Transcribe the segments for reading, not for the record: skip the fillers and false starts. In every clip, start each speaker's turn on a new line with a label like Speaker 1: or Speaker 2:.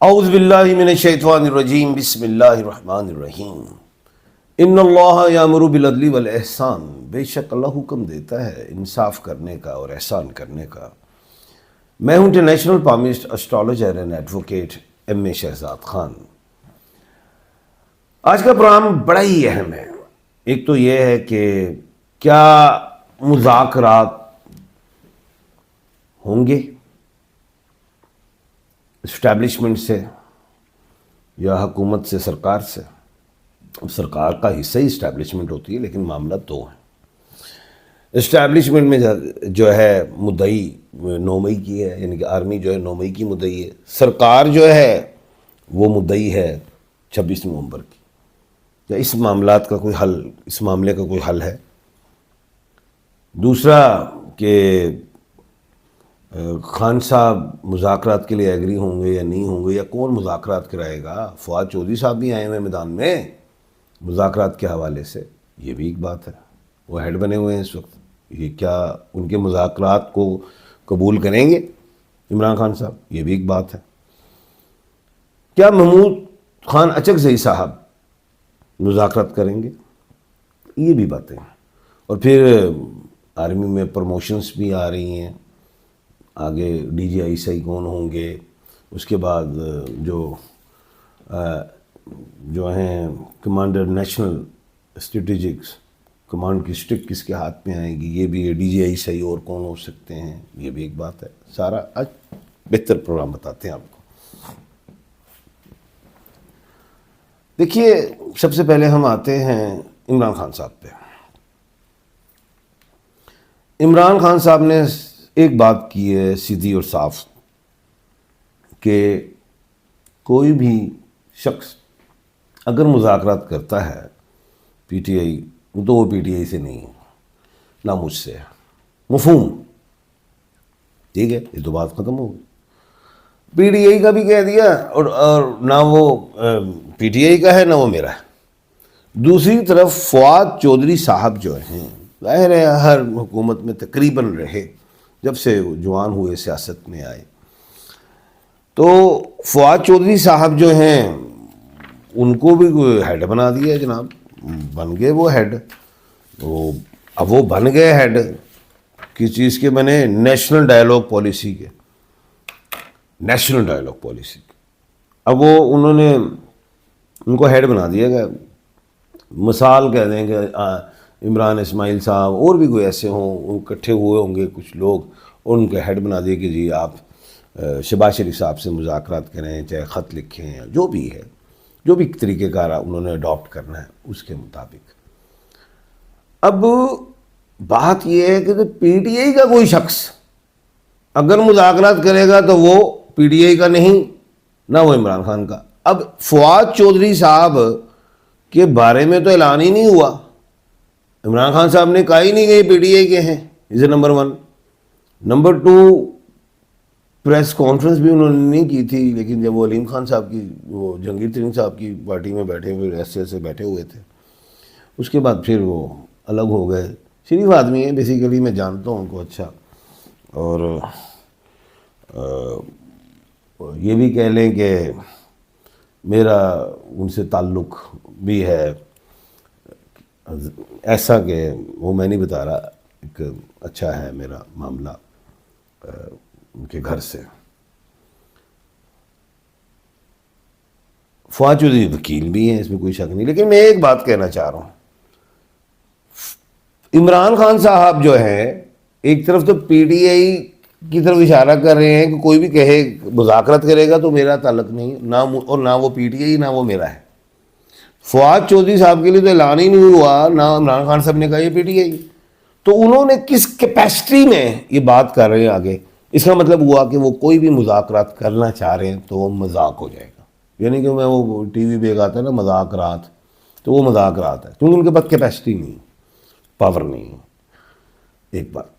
Speaker 1: اعوذ باللہ من الشیطان الرجیم بسم اللہ الرحمن الرحیم ان اللہ یامر بالعدل والاحسان، بے شک اللہ حکم دیتا ہے انصاف کرنے کا اور احسان کرنے کا۔ میں ہوں international palmist astrologer and advocate M A Shahzad Khan. آج کا پروگرام بڑا ہی اہم ہے۔ ایک تو یہ ہے کہ کیا مذاکرات ہوں گے اسٹیبلشمنٹ سے یا حکومت سے، سرکار سے؟ سرکار کا حصہ ہی اسٹیبلشمنٹ ہوتی ہے، لیکن معاملہ دو ہیں۔ اسٹیبلشمنٹ میں جو ہے مدعی 9 مئی کی ہے، یعنی کہ آرمی جو ہے 9 مئی کی مدعی ہے، سرکار جو ہے وہ مدعی ہے 26 نومبر کی۔ کیا اس معاملات کا کوئی حل، اس معاملے کا کوئی حل ہے؟ دوسرا کہ خان صاحب مذاکرات کے لیے ایگری ہوں گے یا نہیں ہوں گے، یا کون مذاکرات کرائے گا؟ فواد چودھری صاحب بھی آئے ہوئے میدان میں مذاکرات کے حوالے سے، یہ بھی ایک بات ہے۔ وہ ہیڈ بنے ہوئے ہیں اس وقت، یہ کیا ان کے مذاکرات کو قبول کریں گے عمران خان صاحب؟ یہ بھی ایک بات ہے۔ کیا محمود خان اچکزئی صاحب مذاکرات کریں گے؟ یہ بھی باتیں ہیں۔ اور پھر آرمی میں پروموشنز بھی آ رہی ہیں، آگے ڈی جی آئی سی کون ہوں گے، اس کے بعد جو ہیں کمانڈر نیشنل اسٹریٹجکس کمانڈ کی اسٹک کس کے ہاتھ میں آئے گی، یہ بھی ہے۔ ڈی جی آئی سی اور کون ہو سکتے ہیں، یہ بھی ایک بات ہے۔ سارا آج بہتر پروگرام بتاتے ہیں آپ کو۔ دیکھیے، سب سے پہلے ہم آتے ہیں عمران خان صاحب پہ۔ عمران خان صاحب نے ایک بات کی ہے سیدھی اور صاف کہ کوئی بھی شخص اگر مذاکرات کرتا ہے پی ٹی آئی، تو وہ پی ٹی آئی سے نہیں ہے، نہ مجھ سے ہے۔ مفہوم ٹھیک ہے، یہ تو بات ختم ہو گئی۔ پی ٹی آئی کا بھی کہہ دیا، اور نہ وہ پی ٹی آئی کا ہے نہ وہ میرا ہے۔ دوسری طرف فواد چودھری صاحب جو ہیں، ظاہر ہے ہر حکومت میں تقریباً رہے، جب سے جوان ہوئے سیاست میں آئے، تو فواد چودھری صاحب جو ہیں ان کو بھی ہیڈ بنا دیا ہے جناب، بن گئے وہ ہیڈ۔ اب وہ بن گئے ہیڈ کس چیز کے بنے؟ نیشنل ڈائیلاگ پالیسی کے، نیشنل ڈائیلاگ پالیسی کے۔ اب وہ انہوں نے ان کو ہیڈ بنا دیا گیا۔ مثال کہہ دیں کہ عمران اسماعیل صاحب اور بھی کوئی ایسے ہوں، اکٹھے ہوئے ہوں گے کچھ لوگ، اور ان کے ہیڈ بنا دیے کہ جی آپ شہباز شریف صاحب سے مذاکرات کریں، چاہے خط لکھیں، یا جو بھی ہے، جو بھی طریقہ کار انہوں نے اڈاپٹ کرنا ہے اس کے مطابق۔ اب بات یہ ہے کہ پی ٹی آئی کا کوئی شخص اگر مذاکرات کرے گا تو وہ پی ٹی آئی کا نہیں، نہ وہ عمران خان کا۔ اب فواد چودھری صاحب کے بارے میں تو اعلان ہی نہیں ہوا، عمران خان صاحب نے کہا ہی نہیں کہ یہ پی ٹی آئی کے ہیں، اسے نمبر 1۔ نمبر 2، پریس کانفرنس بھی انہوں نے نہیں کی تھی، لیکن جب وہ علیم خان صاحب کی، وہ جہانگیر ترین صاحب کی پارٹی میں بیٹھے ہوئے ایسے بیٹھے ہوئے تھے، اس کے بعد پھر وہ الگ ہو گئے۔ شریف آدمی ہے بیسیکلی، میں جانتا ہوں ان کو اچھا، اور یہ بھی کہہ لیں کہ میرا ان سے تعلق بھی ہے ایسا کہ وہ میں نہیں بتا رہا، ایک اچھا ہے میرا معاملہ ان کے گھر سے۔ فواد چودھری وکیل بھی ہیں، اس میں کوئی شک نہیں، لیکن میں ایک بات کہنا چاہ رہا ہوں۔ عمران خان صاحب جو ہے ایک طرف تو پی ٹی آئی کی طرف اشارہ کر رہے ہیں کہ کوئی بھی کہے مذاکرات کرے گا تو میرا تعلق نہیں، اور نہ وہ پی ٹی آئی نہ وہ میرا ہے۔ فواد چودھری صاحب کے لیے تو اعلان ہی نہیں ہوا، نہ عمران خان صاحب نے کہا یہ پی ٹی آئی، تو انہوں نے کس کیپیسٹی میں یہ بات کر رہے ہیں آگے؟ اس کا مطلب ہوا کہ وہ کوئی بھی مذاکرات کرنا چاہ رہے ہیں تو وہ مذاق ہو جائے گا، یعنی کہ میں وہ ٹی وی پہ آتا ہے نا مذاکرات، تو وہ مذاکرات ہے، کیونکہ ان کے پاس کیپیسٹی نہیں، پاور نہیں۔ ایک بات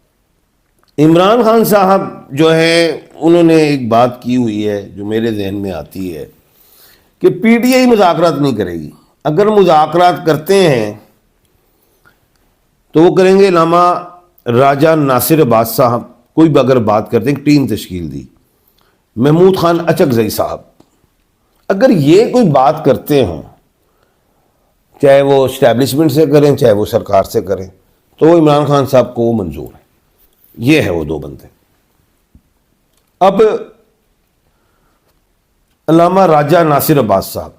Speaker 1: عمران خان صاحب جو ہے انہوں نے ایک بات کی ہوئی ہے جو میرے ذہن میں آتی ہے کہ پی ٹی آئی مذاکرات نہیں کرے گی۔ اگر مذاکرات کرتے ہیں تو وہ کریں گے علامہ راجہ ناصر عباس صاحب، کوئی بھی اگر بات کرتے ہیں، ٹیم تشکیل دی، محمود خان اچکزئی صاحب، اگر یہ کوئی بات کرتے ہوں، چاہے وہ اسٹیبلشمنٹ سے کریں چاہے وہ سرکار سے کریں، تو عمران خان صاحب کو وہ منظور ہے. یہ ہے وہ دو بندے. اب علامہ راجہ ناصر عباس صاحب،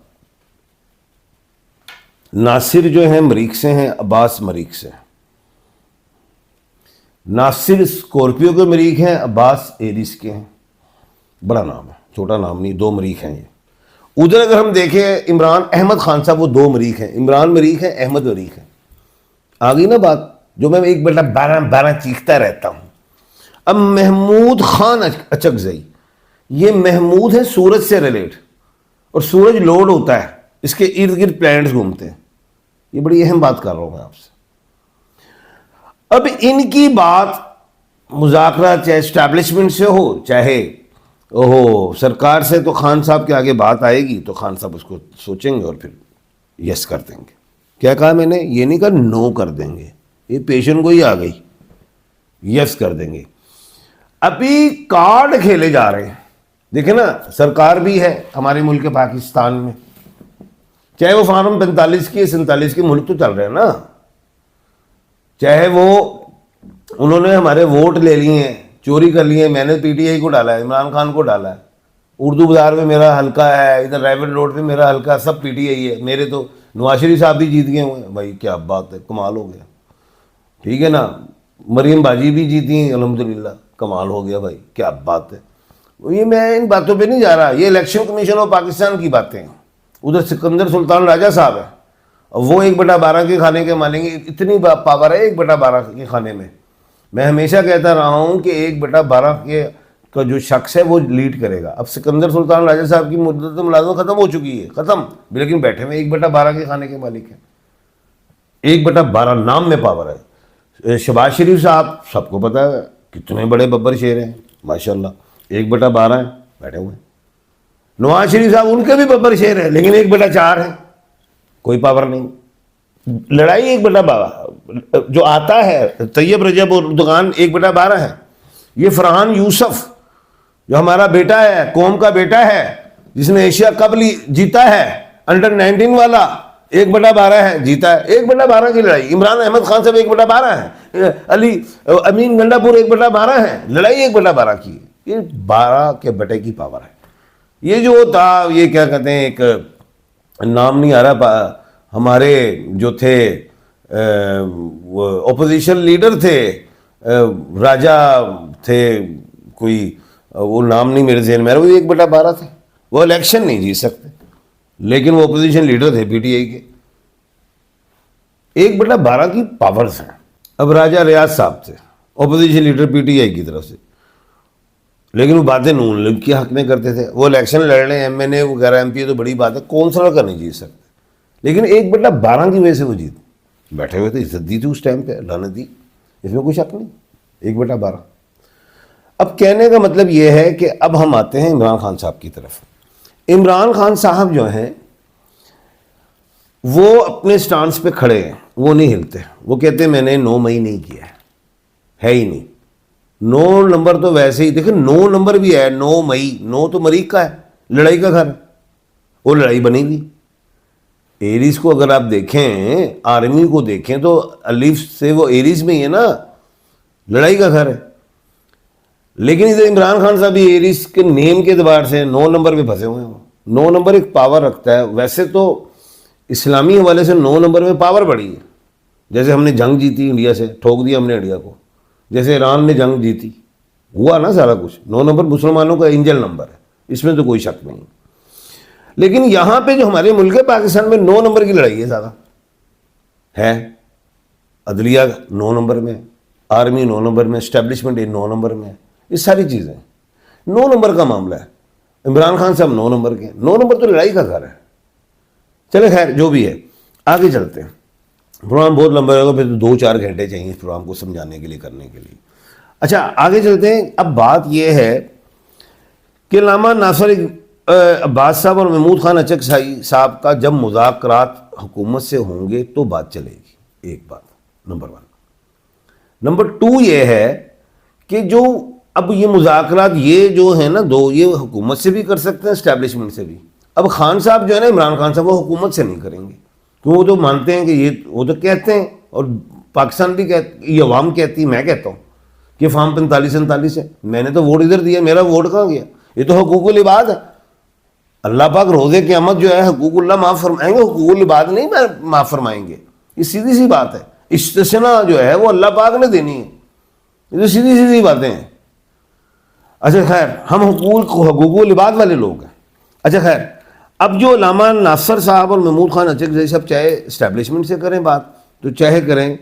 Speaker 1: ناصر جو ہیں مریخ سے ہیں، عباس مریخ سے ہیں. ناصر اسکورپیو کے مریخ ہیں، عباس ایریس کے ہیں. بڑا نام ہے، چھوٹا نام نہیں، دو مریخ ہیں یہ. ادھر اگر ہم دیکھیں عمران احمد خان صاحب، وہ دو مریخ ہیں، عمران مریخ ہے، احمد مریخ ہے. آ گئی نا بات جو میں 1/12 چیختا رہتا ہوں. اب محمود خان اچکزئی، یہ محمود ہے سورج سے ریلیٹ، اور سورج لوڈ ہوتا ہے، اس کے ارد گرد پلانٹس گھومتے ہیں. یہ بڑی اہم بات کر رہا ہوں میں آپ سے. اب ان کی بات مذاکرات چاہے اسٹیبلشمنٹ سے ہو چاہے ہو سرکار سے، تو خان صاحب کے آگے بات آئے گی تو خان صاحب اس کو سوچیں گے اور پھر یس کر دیں گے. کیا کہا میں نے؟ یہ نہیں کہا نو کر دیں گے، یہ پیشن گوئی آ گئی. یس کر دیں گے. ابھی کارڈ کھیلے جا رہے ہیں. دیکھیں نا، سرکار بھی ہے ہمارے ملک پاکستان میں، چاہے وہ فارم 45 کی 47 کے ملک تو چل رہے ہیں نا، چاہے وہ انہوں نے ہمارے ووٹ لے لیے ہیں، چوری کر لیے ہیں. میں نے پی ٹی آئی کو ڈالا ہے، عمران خان کو ڈالا ہے. اردو بازار میں میرا حلقہ ہے، ادھر رائیول روڈ پہ میرا حلقہ، سب پی ٹی آئی ہے. میرے تو نواز شریف صاحب بھی جیت گئے ہوئے ہیں. بھائی کیا بات ہے، کمال ہو گیا. ٹھیک ہے نا، مریم باجی بھی جیتی ہیں الحمدللہ، کمال ہو گیا بھائی، کیا بات ہے. یہ میں ان باتوں پہ نہیں جا رہا، یہ الیکشن کمیشن آف پاکستان کی باتیں ہیں. ادھر سکندر سلطان راجہ صاحب ہے، وہ 1/12 کے کھانے کے مانیں گے. اتنی پاور ہے 1/12 کے کھانے میں. میں ہمیشہ کہتا رہا ہوں کہ 1/12 کے کا جو شخص ہے وہ لیڈ کرے گا. اب سکندر سلطان راجہ صاحب کی مدت ملازمت ختم ہو چکی ہے، ختم، لیکن بیٹھے ہوئے 1/12 کے کھانے کے مالک ہیں. 1/12 نام میں پاور ہے. شہباز شریف صاحب سب کو پتا ہے کتنے بڑے ببر شیر ہیں ماشاءاللہ، 1/12 ہیں، بیٹھے ہوئے. نواز شریف صاحب ان کے بھی ببر شیر ہیں لیکن 1/4 ہیں، کوئی پاور نہیں. لڑائی 1/12 جو آتا ہے. طیب رجب اردگان 1/12 ہے. یہ فرحان یوسف جو ہمارا بیٹا ہے، قوم کا بیٹا ہے، جس نے ایشیا کپ جیتا ہے انڈر 19 والا، 1/12 ہے، جیتا ہے. 1/12 کی لڑائی. عمران احمد خان صاحب 1/12 ہے، علی امین گنڈا پور 1/12 ہے. لڑائی 1/12 کی. یہ 12 کے بٹے کی پاور ہے. یہ جو تھا، یہ کیا کہتے ہیں، ایک نام نہیں آ رہا، ہمارے جو تھے اپوزیشن لیڈر تھے، راجہ تھے کوئی، وہ نام نہیں میرے ذہن میں، وہ 1/12 تھے. وہ الیکشن نہیں جیت سکتے لیکن وہ اپوزیشن لیڈر تھے پی ٹی آئی کے. 1/12 کی پاورز ہیں. اب راجہ ریاض صاحب تھے opposition leader P T I کی طرف سے، لیکن وہ باتیں نون لیگ کے حق میں کرتے تھے. وہ الیکشن لڑ رہے ہیں، ایم این اے وغیرہ، ایم پی، تو بڑی بات ہے، کون سا لڑکا نہیں جیت سکتے. لیکن 1/12 کی وجہ سے وہ جیت بیٹھے ہوئے تھے. عزت دی تھی اس ٹائم پہ، لعنت دی، اس میں کوئی شک نہیں. 1/12. اب کہنے کا مطلب یہ ہے کہ اب ہم آتے ہیں عمران خان صاحب کی طرف. عمران خان صاحب جو ہیں وہ اپنے سٹانس پہ کھڑے ہیں، وہ نہیں ہلتے. وہ کہتے ہیں میں نے 9 مئی نہیں کیا ہے ہی نہیں. 9 نمبر تو ویسے ہی دیکھیں، 9 نمبر بھی ہے، 9 مئی، 9 تو مریخ کا ہے، لڑائی کا گھر ہے، وہ لڑائی بنے گی. ایریز کو اگر آپ دیکھیں، آرمی کو دیکھیں تو الف سے وہ ایریز میں ہی ہے نا، لڑائی کا گھر ہے. لیکن ادھر عمران خان صاحب بھی ایریز کے نیم کے اعتبار سے 9 نمبر پہ پھنسے ہوئے ہیں. 9 نمبر ایک پاور رکھتا ہے. ویسے تو اسلامی حوالے سے 9 نمبر میں پاور بڑھی ہے. جیسے ہم نے جنگ جیتی انڈیا سے، ٹھوک دیا ہم نے انڈیا کو، جیسے ایران نے جنگ جیتی، ہوا نا سارا کچھ. 9 نمبر مسلمانوں کا اینجل نمبر ہے، اس میں تو کوئی شک نہیں. لیکن یہاں پہ جو ہمارے ملک پاکستان میں 9 نمبر کی لڑائی ہے، زیادہ ہے. عدلیہ 9 نمبر میں، آرمی 9 نمبر میں، اسٹیبلشمنٹ 9 نمبر میں، یہ ساری چیزیں 9 نمبر کا معاملہ ہے. عمران خان صاحب 9 نمبر کے. 9 نمبر تو لڑائی کا گھر ہے. چلے خیر جو بھی ہے، آگے چلتے ہیں. پروگرام بہت لمبا ہوگا، پھر 2-4 گھنٹے چاہیے اس پروگرام کو سمجھانے کے لیے، کرنے کے لیے. اچھا آگے چلتے ہیں. اب بات یہ ہے کہ علامہ ناصر عباس صاحب اور محمود خان اچکزئی صاحب کا جب مذاکرات حکومت سے ہوں گے تو بات چلے گی. ایک بات نمبر 1. نمبر 2 یہ ہے کہ جو اب یہ مذاکرات یہ جو ہیں نا دو، یہ حکومت سے بھی کر سکتے ہیں، اسٹیبلشمنٹ سے بھی. اب خان صاحب جو ہے نا، عمران خان صاحب، وہ حکومت سے نہیں کریں گے، کیوں؟ وہ تو مانتے ہیں کہ یہ، وہ تو کہتے ہیں، اور پاکستان بھی یہ عوام کہتی ہے، میں کہتا ہوں کہ فارم 45-47 ہے، میں نے تو ووٹ ادھر دیا، میرا ووٹ کہاں گیا؟ یہ تو حقوق العباد ہے. اللہ پاک روز قیامت جو ہے حقوق اللہ معاف فرمائیں گے، حقوق العباد نہیں معاف فرمائیں گے. یہ سیدھی سی بات ہے. استثناء جو ہے وہ اللہ پاک نے دینی ہے. یہ تو سیدھی سیدھی باتیں ہیں. اچھا خیر، ہم حقوق العباد والے لوگ ہیں. اچھا خیر، اب جو علامہ ناصر صاحب اور محمود خان اچکزئی صاحب چاہے اسٹیبلشمنٹ سے کریں بات، تو چاہے کریں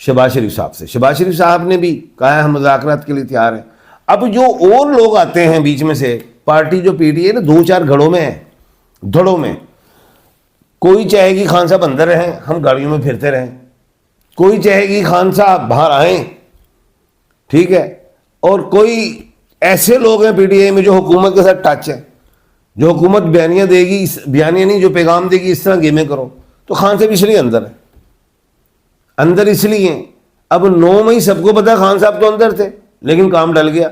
Speaker 1: شہباز شریف صاحب سے. شہباز شریف صاحب نے بھی کہا ہے ہم مذاکرات کے لیے تیار ہیں. اب جو اور لوگ آتے ہیں بیچ میں سے، پارٹی جو پی ٹی ہے نا، 2-4 گھڑوں میں ہے، دھڑوں میں. کوئی چاہے گی خان صاحب اندر رہیں، ہم گاڑیوں میں پھرتے رہیں. کوئی چاہے گی خان صاحب باہر آئیں، ٹھیک ہے. اور کوئی ایسے لوگ ہیں پی ٹی آئی میں جو حکومت کے ساتھ ٹچ ہے، جو حکومت بیانیہ دے گی، بیانیہ نہیں، جو پیغام دے گی اس طرح گیمیں کرو. تو خان صاحب اس لیے اندر ہے. اندر اس لیے ہیں، اب 9 مئی سب کو پتا خان صاحب تو اندر تھے، لیکن کام ڈل گیا،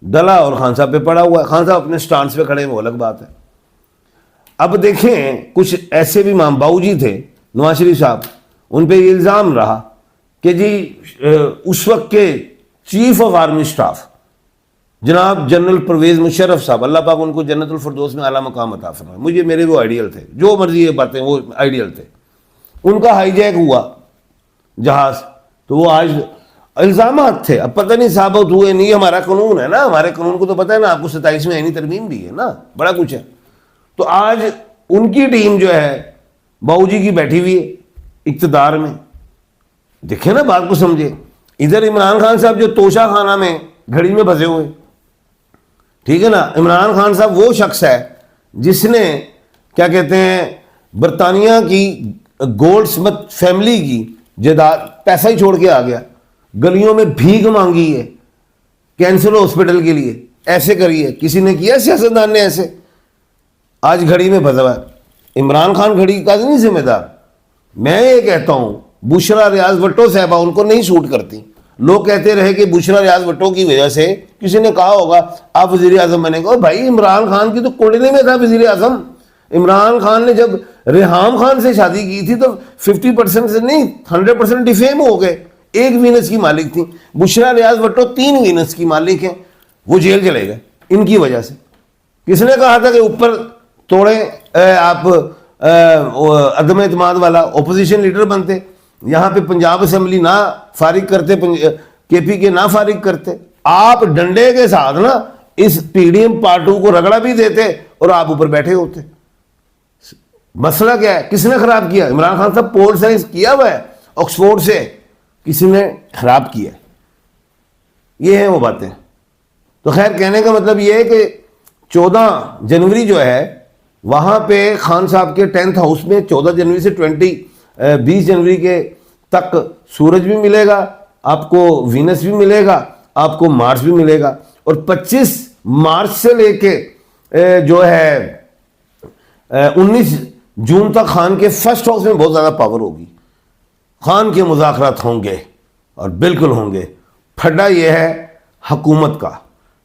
Speaker 1: ڈلا اور خان صاحب پہ پڑا ہوا ہے. خان صاحب اپنے سٹانس پہ کھڑے ہیں، وہ الگ بات ہے. اب دیکھیں کچھ ایسے بھی باؤ جی تھے، نواز شریف صاحب، ان پہ یہ الزام رہا کہ جی اس وقت کے چیف آف آرمی سٹاف جناب جنرل پرویز مشرف صاحب، اللہ پاک ان کو جنت الفردوس میں اعلیٰ مقام عطا فرمائے، مجھے میرے وہ آئیڈیل تھے، جو مرضی یہ باتیں، وہ آئیڈیل تھے. ان کا ہائی جیک ہوا جہاز، تو وہ آج الزامات تھے. اب پتہ نہیں ثابت ہوئے نہیں. ہمارا قانون ہے نا، ہمارے قانون کو تو پتہ ہے نا آپ کو، 27ویں آئینی ترمیم بھی ہے نا، بڑا کچھ ہے. تو آج ان کی ٹیم جو ہے باؤ جی کی بیٹھی ہوئی ہے اقتدار میں. دیکھیں نا بات کو سمجھے. ادھر عمران خان صاحب جو توشہ خانہ میں گھڑی میں پھنسے ہوئے، ٹھیک ہے نا. عمران خان صاحب وہ شخص ہے جس نے کیا کہتے ہیں برطانیہ کی گولڈ سمتھ فیملی کی جائیداد پیسہ ہی چھوڑ کے آ گیا، گلیوں میں بھیک مانگی ہے کینسر ہاسپٹل کے لیے. ایسے کریے، کسی نے کیا سیاستدان نے ایسے؟ آج گھڑی میں پھنسا ہوا ہے. عمران خان گھڑی کا نہیں ذمہ دار. میں یہ کہتا ہوں بشرا ریاض بھٹو صاحبہ ان کو نہیں سوٹ کرتی. لوگ کہتے رہے کہ بشرا ریاض بھٹو کی وجہ سے کسی نے کہا ہوگا آپ وزیر اعظم بنے گا. بھائی عمران خان کی تو کنڈلی میں تھا وزیر اعظم. عمران خان نے جب ریحام خان سے شادی کی تھی تو 50% سے نہیں 100% ڈیفیم ہو گئے. 1 وینس کی مالک تھی. بشرا ریاض بھٹو 3 وینس کی مالک ہیں. وہ جیل چلے گئے ان کی وجہ سے. کس نے کہا تھا کہ اوپر توڑیں آپ عدم اعتماد والا اپوزیشن لیڈر بنتے؟ یہاں پہ پنجاب اسمبلی نہ فارغ کرتے، کے پی کے نہ فارغ کرتے. آپ ڈنڈے کے ساتھ نا اس پی ڈی ایم پارٹو کو رگڑا بھی دیتے اور آپ اوپر بیٹھے ہوتے. مسئلہ کیا ہے؟ کس نے خراب کیا؟ عمران خان صاحب پول سائنس کیا ہوا ہے آکسفورڈ سے، کسی نے خراب کیا ہے. یہ ہیں وہ باتیں. تو خیر کہنے کا مطلب یہ ہے کہ 14 جنوری جو ہے وہاں پہ خان صاحب کے 10th ہاؤس میں 14 جنوری سے 20 جنوری کے تک سورج بھی ملے گا آپ کو، وینس بھی ملے گا آپ کو، مارس بھی ملے گا. اور 25 مارچ سے لے کے جو ہے 19 جون تک خان کے فرسٹ ہاؤس میں بہت زیادہ پاور ہوگی. خان کے مذاکرات ہوں گے اور بالکل ہوں گے. پھڈا یہ ہے حکومت کا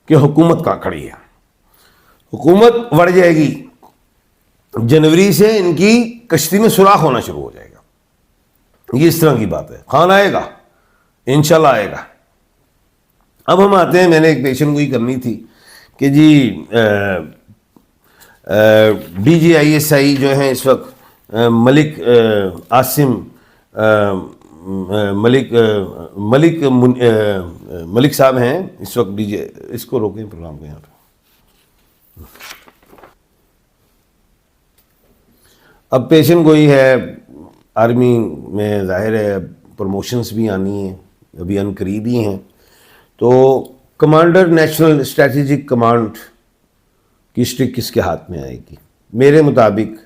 Speaker 1: کہ حکومت کا کھڑی ہے. حکومت بڑھ جائے گی. جنوری سے ان کی کشتی میں سوراخ ہونا شروع ہو جائے گا. یہ اس طرح کی بات ہے. خان آئے گا، انشاءاللہ آئے گا. اب ہم آتے ہیں، میں نے ایک پیشن گوئی کرنی تھی کہ G D G I S I جو ہیں اس وقت ملک عاصم ملک صاحب ہیں اس وقت ڈی جی. اس کو روکیں پروگرام کو یہاں پہ. اب پیشن گوئی ہے آرمی میں، ظاہر ہے پروموشنز بھی آنی ہیں، ابھی ان قریب ہی ہیں. تو کمانڈر نیشنل اسٹریٹجک کمانڈ کی اسٹرک کس کے ہاتھ میں آئے گی؟ میرے مطابق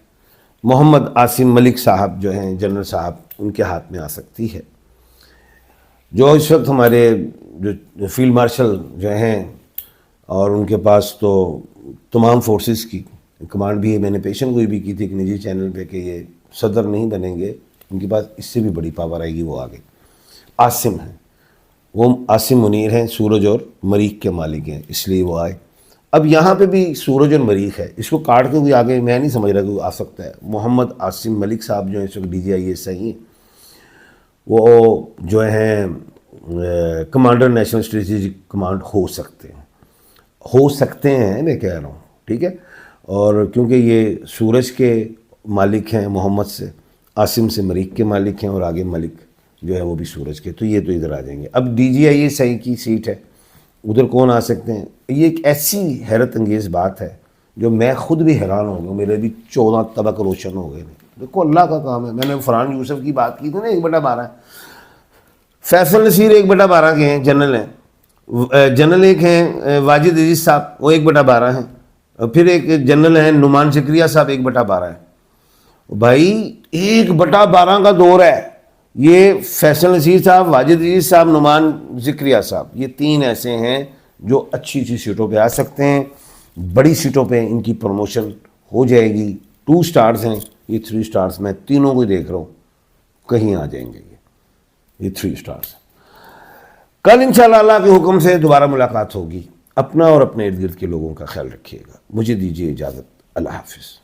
Speaker 1: محمد عاصم ملک صاحب جو ہیں جنرل صاحب، ان کے ہاتھ میں آ سکتی ہے. جو اس وقت ہمارے جو فیلڈ مارشل جو ہیں اور ان کے پاس تو تمام فورسز کی کمانڈ بھی ہے. میں نے پیشن گوئی بھی کی تھی ایک نجی چینل پہ کہ یہ صدر نہیں بنیں گے، ان کے پاس اس سے بھی بڑی پاور آئے گی. وہ آگے عاصم ہیں، وہ عاصم منیر ہیں، سورج اور مریخ کے مالک ہیں، اس لیے وہ آئے. اب یہاں پہ بھی سورج اور مریخ ہے، اس کو کاٹ کے کوئی آگے میں نہیں سمجھ رہا کہ کوئی آ سکتا ہے۔ محمد عاصم ملک صاحب جو ہیں اس وقت DGIS ہیں، وہ جو ہیں کمانڈر نیشنل اسٹریٹجک کمانڈ ہو سکتے ہیں میں کہہ رہا ہوں، ٹھیک ہے۔ اور کیونکہ یہ سورج کے مالک ہیں محمد سے، عاصم سے مریخ کے مالک ہیں، اور آگے ملک جو ہے وہ بھی سورج کے، تو یہ تو ادھر آ جائیں گے۔ اب DGIS کی سیٹ ہے، ادھر کون آ سکتے ہیں؟ یہ ایک ایسی حیرت انگیز بات ہے جو میں خود بھی حیران ہو گیا، میرے بھی 14 طبق روشن ہو گئے۔ دیکھو اللہ کا کام ہے۔ میں نے فرحان یوسف کی بات کی تھی نا، 1/12 فیصل نصیر 1/12 کے ہیں، جنرل ہیں۔ جنرل ایک ہیں واجد عزیز صاحب، وہ 1/12 ہیں۔ اور پھر ایک جنرل ہیں نعمان زکریا صاحب، 1/12 ہیں۔ بھائی 1/12 کا دور ہے۔ یہ فیصل نصیر صاحب، واجد عزیز صاحب، نعمان زکریا صاحب، یہ 3 ایسے ہیں جو اچھی سیٹوں پہ آ سکتے ہیں، بڑی سیٹوں پہ ان کی پروموشن ہو جائے گی۔ 2 سٹارز ہیں، یہ 3 سٹارز، میں تینوں کو دیکھ رہا ہوں کہیں آ جائیں گے یہ 3 سٹارز۔ کل انشاءاللہ اللہ کے حکم سے دوبارہ ملاقات ہوگی۔ اپنا اور اپنے ارد گرد کے لوگوں کا خیال رکھیے گا۔ مجھے دیجیے اجازت، اللہ حافظ۔